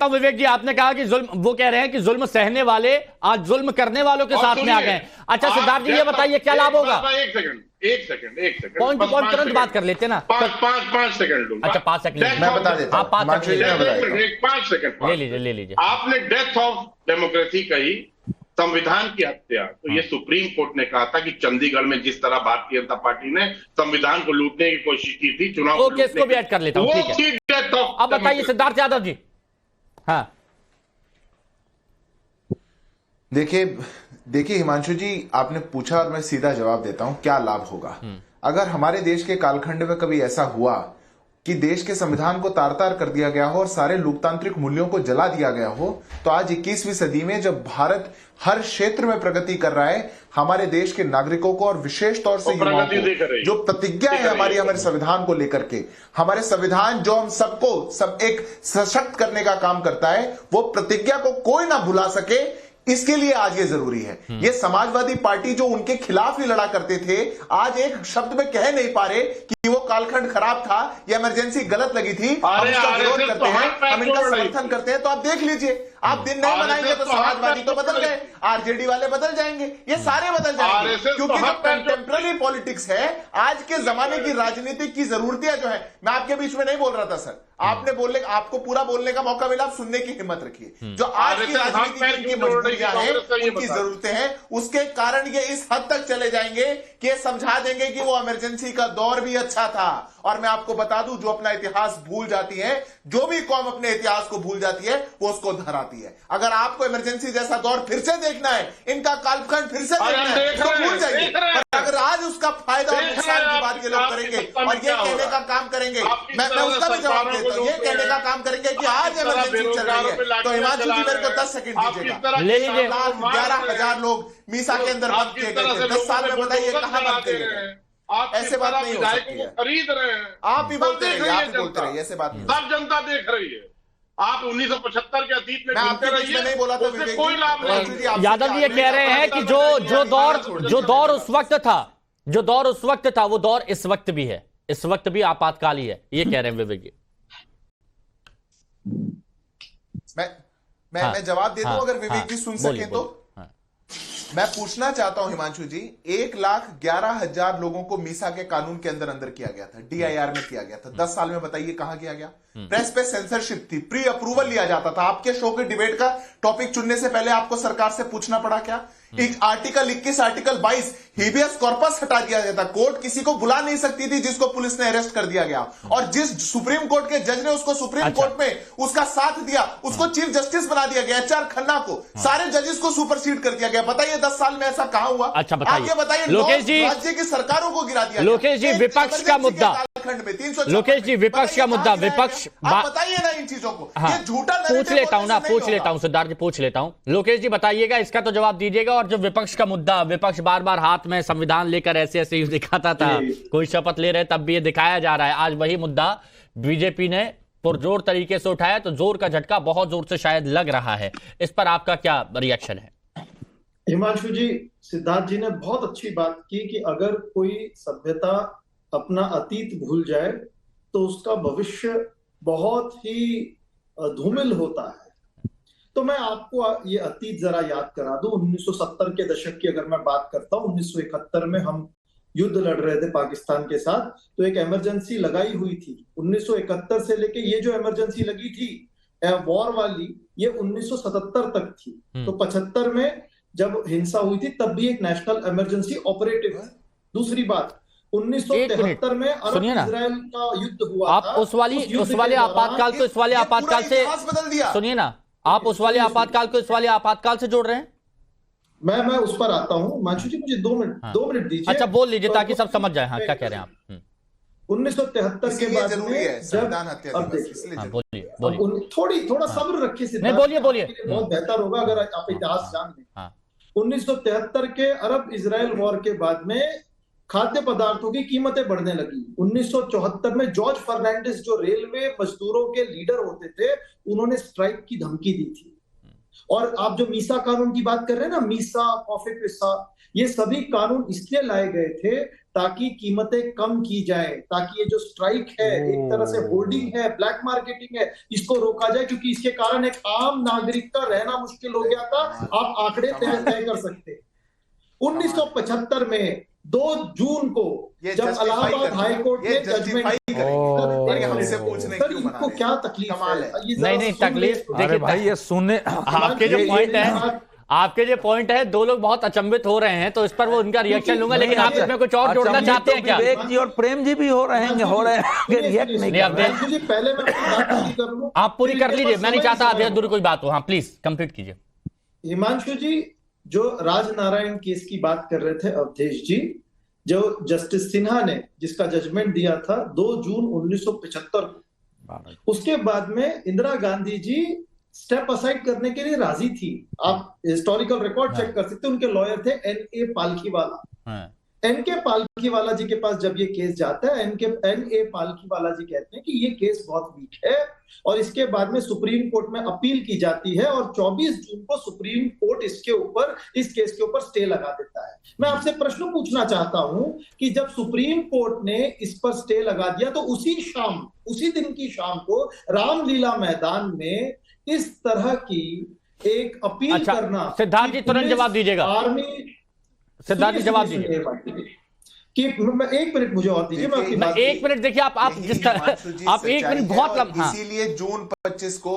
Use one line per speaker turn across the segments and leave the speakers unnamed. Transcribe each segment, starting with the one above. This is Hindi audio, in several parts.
तो विवेक जी, आपने कहा कि जुल्म, वो कह रहे हैं कि जुल्म सहने वाले आज जुल्म करने वालों के साथ में आ गए। अच्छा सिद्धार्थ जी, ये बताइए क्या लाभ होगा?
एक सेकंड
पॉइंट टू पॉइंट तुरंत बात कर लेते ना।
5 सेकंड लूंगा।
अच्छा 5 सेकंड
मैं बता देता हूं।
आप 5 सेकंड
5 सेकंड
ले लीजिए।
आपने डेथ ऑफ डेमोक्रेसी कही, संविधान की हत्या, तो ये सुप्रीम कोर्ट ने कहा था कि चंडीगढ़ में जिस तरह भारतीय जनता पार्टी ने संविधान को लूटने की कोशिश की थी, चुनाव
ओके, इसको भी ऐड कर लेता हूं, ठीक है।
Death of.
अब बताइए सिद्धार्थ यादव जी। हाँ
देखिए हिमांशु जी, आपने पूछा और मैं सीधा जवाब देता हूं, क्या लाभ होगा। अगर हमारे देश के कालखंड में कभी ऐसा हुआ कि देश के संविधान को तार-तार कर दिया गया हो और सारे लोकतांत्रिक मूल्यों को जला दिया गया हो, तो आज 21वीं सदी में जब भारत हर क्षेत्र में प्रगति कर रहा है, हमारे देश के नागरिकों को और विशेष तौर से युवाओं को जो प्रतिज्ञा है हमारे संविधान को लेकर के, हमारे संविधान जो हम सबको एक सशक्त करने का काम करता है, वो प्रतिज्ञा को कोई ना भुला सके, इसके लिए आज ये जरूरी है। ये समाजवादी पार्टी जो उनके खिलाफ ही लड़ा करते थे, आज एक शब्द में कह नहीं पा रहे कि वो कालखंड खराब था, ये इमरजेंसी गलत लगी थी, हम इसका विरोध करते हैं, हम इनका समर्थन करते हैं। तो आप देख लीजिए, आप दिन नहीं बनाएंगे तो समाजवादी तो बदल गए, आरजेडी वाले बदल जाएंगे, ये सारे बदल जाएंगे, क्योंकि जो कंटेम्पररी पॉलिटिक्स है, आज के जमाने की राजनीति की जरूरतें जो है, मैं आपके बीच में नहीं बोल रहा था सर, आपने बोलने, आपको पूरा बोलने का मौका मिला, आप सुनने की हिम्मत रखिए। जो आज की राजनीति की मजबूरियां हैं, उनकी जरूरतें हैं, उसके कारण ये इस हद तक चले जाएंगे कि ये समझा देंगे कि वो इमरजेंसी का दौर भी अच्छा था। और मैं आपको बता दूं, जो अपना इतिहास भूल जाती है, जो भी कौम अपने इतिहास को भूल जाती है, वो उसको धराती है। अगर आपको इमरजेंसी जैसा दौर फिर से देखना है, इनका कालखंड फिर से देखना है, तो भूल जाइए। अगर आज उसका फायदा और नुकसान की बात ये लोग करेंगे और ये कहने का काम करेंगे, मैं उसका भी जवाब देता हूं, ये कहने का काम करेंगे कि आज इमरजेंसी चल रही है, तो हिमांशु जी मेरे को 10 सेकंड दीजिएगा।
ले लीजिए।
11,000 लोग मीसा के अंदर बंद किए गए, 10 साल में बताइए कहां बंद किए गए? ऐसे बात नहीं हो सकती है।
खरीद रहे हैं,
आप ही बोलते रहिए, आप ही बोलते रहिए, ऐसे बात नहीं।
सब जनता देख रही है। आप 1975 के अतीत में
आपके बीच में नहीं बोला था,
कोई लाभ नहीं।
यादव जी ये कह रहे हैं कि जो दौर उस वक्त था, वो दौर इस वक्त भी है, इस वक्त भी आपातकाल ही है, ये कह रहे हैं विवेक जी।
मैं जवाब देता हूं, अगर विवेक जी सुन सके तो। मैं पूछना चाहता हूं हिमांशु जी, 1,11,000 लोगों को मीसा के कानून के अंदर किया गया था, डीआईआर में किया गया था, 10 साल में बताइए कहां किया गया? प्रेस पे सेंसरशिप थी, प्री अप्रूवल लिया जाता था। आपके शो के डिबेट का टॉपिक चुनने से पहले आपको सरकार से पूछना पड़ा क्या? आर्टिकल 21, आर्टिकल 22 हिबियस कॉर्पस हटा दिया गया था। कोर्ट किसी को बुला नहीं सकती थी जिसको पुलिस ने अरेस्ट कर दिया गया, और जिस सुप्रीम कोर्ट के जज ने उसको सुप्रीम कोर्ट में उसका साथ दिया, उसको चीफ जस्टिस बना दिया गया, एचआर खन्ना को, सारे जजेस को सुपरसीड कर दिया गया। बताइए 10 साल में ऐसा कहां हुआ?
अच्छा बताइए,
बताइए।
लोकेश जी,
राज्य की सरकारों को गिरा दिया।
लोकेश जी विपक्ष का मुद्दा, लोकेश जी विपक्ष का मुद्दा, विपक्ष
बताइए ना इन चीजों को।
हाँ,
ये झूठा
पूछ लेता हूं ना, पूछ लेता हूं सिद्धार्थ जी, पूछ लेता हूं। लोकेश जी बताइएगा, इसका तो जवाब दीजिएगा। और जो विपक्ष का मुद्दा, विपक्ष बार बार हाथ में संविधान लेकर ऐसे ऐसे दिखाता था, कोई शपथ ले रहे तब भी ये दिखाया जा रहा है, आज वही मुद्दा बीजेपी ने पुरजोर तरीके से उठाया, तो जोर का झटका बहुत जोर से शायद लग रहा है। इस पर आपका क्या रिएक्शन है?
हिमांशु जी, सिद्धार्थ जी ने बहुत अच्छी बात की कि अगर कोई सभ्यता अपना अतीत भूल जाए तो उसका भविष्य बहुत ही धूमिल होता है। तो मैं आपको ये अतीत जरा याद करा दूं। 1970 के दशक की अगर मैं बात करता हूं, 1971 में हम युद्ध लड़ रहे थे पाकिस्तान के साथ, तो एक इमरजेंसी लगाई हुई थी। 1971 से लेके ये जो इमरजेंसी लगी थी वॉर वाली, ये 1977 तक थी। तो 75 में जब हिंसा हुई थी तब भी एक नेशनल इमरजेंसी ऑपरेटिव है। दूसरी बात, 1973 में अरब इजराइल का युद्ध हुआ
आप
था।
उस वाले आपातकाल को इस वाले आपातकाल से सुनिए ना, आप उस वाले आपातकाल को इस वाले आपातकाल से जोड़ रहे हैं?
मैं उस पर आता हूं। मांशु जी मुझे 2 मिनट दीजिए।
अच्छा बोल लीजिए ताकि सब समझ जाए। हाँ, क्या कह रहे हैं आप?
1973 के बाद में जब, अब देखिए, थोड़ा सब्र रखिए सिद्धार्थ,
बोलिए
बहुत बेहतर होगा अगर आप इतिहास जान लें। 1973 के अरब इजराइल वॉर के बाद में खाद्य पदार्थों की कीमतें बढ़ने लगी। 1974 में जॉर्ज फर्नांडिस जो रेलवे मजदूरों के लीडर होते थे, उन्होंने स्ट्राइक की धमकी दी थी। और आप जो मीसा कानून की बात कर रहे हैं ना, मीसा, कॉफी पिस्सा, ये सभी कानून इसलिए लाए गए थे ताकि कीमतें कम की जाए, ताकि ये जो स्ट्राइक है, एक तरह से होर्डिंग है, ब्लैक मार्केटिंग है, इसको रोका जाए, क्योंकि इसके कारण एक आम नागरिक का रहना मुश्किल हो गया था। आप आंकड़े तय कर सकते। 1975 में 2 जून को जब इलाहाबाद हाई कोर्ट ने जजमेंट इनको क्या तकलीफ है?
नहीं तकलीफ देखिए
भाई, ये सुनने
आपके जो पॉइंट है, 2 लोग बहुत अचंभित हो रहे हैं, तो इस पर वो उनका रिएक्शन लूंगा, लेकिन आप इसमें कुछ और जोड़ना चाहते हैं क्या?
विवेक जी और प्रेम जी भी हो रहे हैं रिएक्ट नहीं कर
रहे। पहले मैं अपनी बात पूरी कर लूं।
आप पूरी कर लीजिए, मैं नहीं चाहता आप दूर कोई बात हो। हाँ प्लीज कंप्लीट कीजिए।
हिमांशु जी, जो राजनारायण केस की बात कर रहे थे अवधेश जी, जो जस्टिस सिन्हा ने जिसका जजमेंट दिया था 2 जून 1975 को, उसके बाद में इंदिरा गांधी जी स्टेप असाइड करने के लिए राजी थी। आप हिस्टोरिकल रिकॉर्ड चेक कर सकते हैं, उनके लॉयर थे एन.ए. पालखीवाला। एन.के. पालखीवाला जी के पास जब ये केस जाता है, एन.ए. पालखीवाला जी कहते हैं कि ये केस बहुत वीक है, और इसके बाद में सुप्रीम कोर्ट में अपील की जाती है, और 24 जून को सुप्रीम कोर्ट इस केस के ऊपर स्टे लगा देता है। मैं आपसे प्रश्न पूछना चाहता हूं कि जब सुप्रीम कोर्ट ने इस पर स्टे लगा दिया, तो उसी दिन की शाम को रामलीला मैदान में इस तरह की एक अपील करना।
सिद्धार्थ जी तुरंत जवाब दीजिएगा।
आर्मी
सिद्धार्थ जी जवाब दीजिए
कि 1 मिनट मुझे और दीजिए, मैं आपकी बात
1 मिनट देखिए। आप जिस तरह आप 1 मिनट बहुत लंबा,
इसीलिए जून 25 को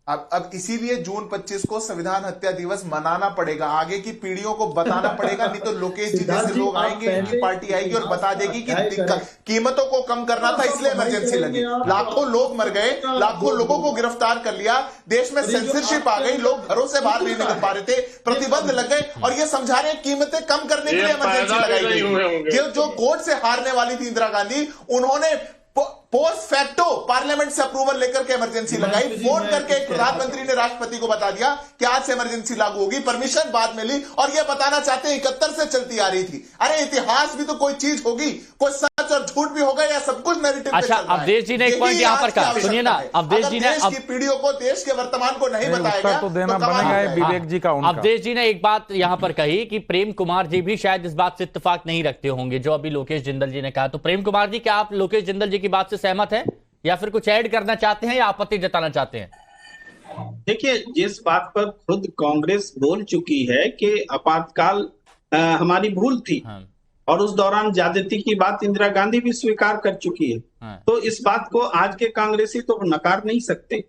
अब इसीलिए जून 25 को संविधान हत्या दिवस मनाना पड़ेगा। आगे की पीढ़ियों को बताना पड़ेगा, नहीं तो लोकेश जी जैसे लोग आएंगे, इनकी पार्टी आएगी और बता देगी कि कीमतों को कम करना था इसलिए इमरजेंसी लगी, लाखों लोग मर गए, लाखों लोगों को गिरफ्तार कर लिया, देश में सेंसरशिप आ गई, लोग घरों से बाहर नहीं निकल पा रहे थे, प्रतिबंध लग गए, और ये समझा रहे हैं कीमतें कम करने के लिए इमरजेंसी लगाई गई। जो कोर्ट से हारने वाली थी इंदिरा गांधी, उन्होंने पोस्ट फैक्टो पार्लियामेंट से अप्रूवल लेकर के इमरजेंसी लगाई। फोन करके एक प्रधानमंत्री ने राष्ट्रपति को बता दिया कि आज से इमरजेंसी लागू होगी, परमिशन बाद में ली, और यह बताना चाहते हैं 71 से चलती आ रही थी। अरे इतिहास भी तो कोई चीज होगी, कोई सच और झूठ भी होगा, या सब कुछ नैरेटिव पे चल रहा है।
अवधेश जी ने एक पॉइंट यहां पर कहा, सुनिए ना, अवधेश जी ने
देश की पीढ़ियों को, देश के वर्तमान को नहीं बताया
तो देना बनेगा विवेक जी का।
अवधेश जी ने एक बात यहां पर कही कि प्रेम कुमार जी भी शायद इस बात से इत्तेफाक नहीं रखते होंगे जो अभी लोकेश जिंदल जी ने कहा। तो प्रेम कुमार जी, क्या आप लोकेश जिंदल जी की बात से सहमत हैं, या फिर कुछ ऐड करना चाहते हैं, या आपत्ति जताना चाहते हैं?
देखिए, जिस बात पर खुद कांग्रेस बोल चुकी है कि आपातकाल हमारी भूल थी, और उस दौरान ज्यादती की बात इंदिरा गांधी भी स्वीकार कर चुकी है, तो इस बात को आज के कांग्रेसी तो नकार नहीं सकते।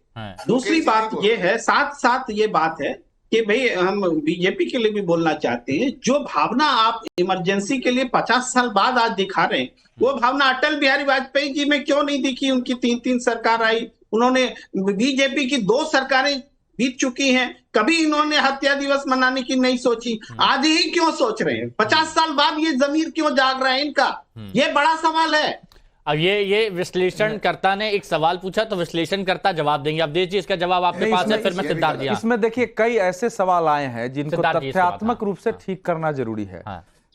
दूसरी बात ये है, साथ साथ ये बात है कि भाई हम बीजेपी के लिए भी बोलना चाहते हैं, जो भावना आप इमरजेंसी के लिए 50 साल बाद आज दिखा रहे हैं, वो भावना अटल बिहारी वाजपेयी जी में क्यों नहीं दिखी? उनकी 3 सरकार आई, उन्होंने बीजेपी की 2 सरकारें बीत चुकी हैं, कभी इन्होंने हत्या दिवस मनाने की नहीं सोची, आज ही क्यों सोच रहे हैं? 50 साल बाद ये जमीर क्यों जाग रहा है इनका? ये बड़ा सवाल है।
अब ये विश्लेषणकर्ता ने एक सवाल पूछा, तो विश्लेषणकर्ता जवाब देंगे। अब देखिए इसका जवाब आपके पास है, फिर मैं सिद्धार्थ जी।
इसमें देखिए कई ऐसे सवाल आए हैं जिनको तथ्यात्मक रूप से ठीक करना जरूरी है।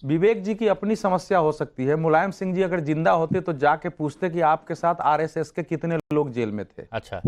विवेक जी की अपनी समस्या हो सकती है। मुलायम सिंह जी अगर जिंदा होते तो जाके पूछते कि आपके साथ आरएसएस के कितने लोग जेल में थे।
अच्छा।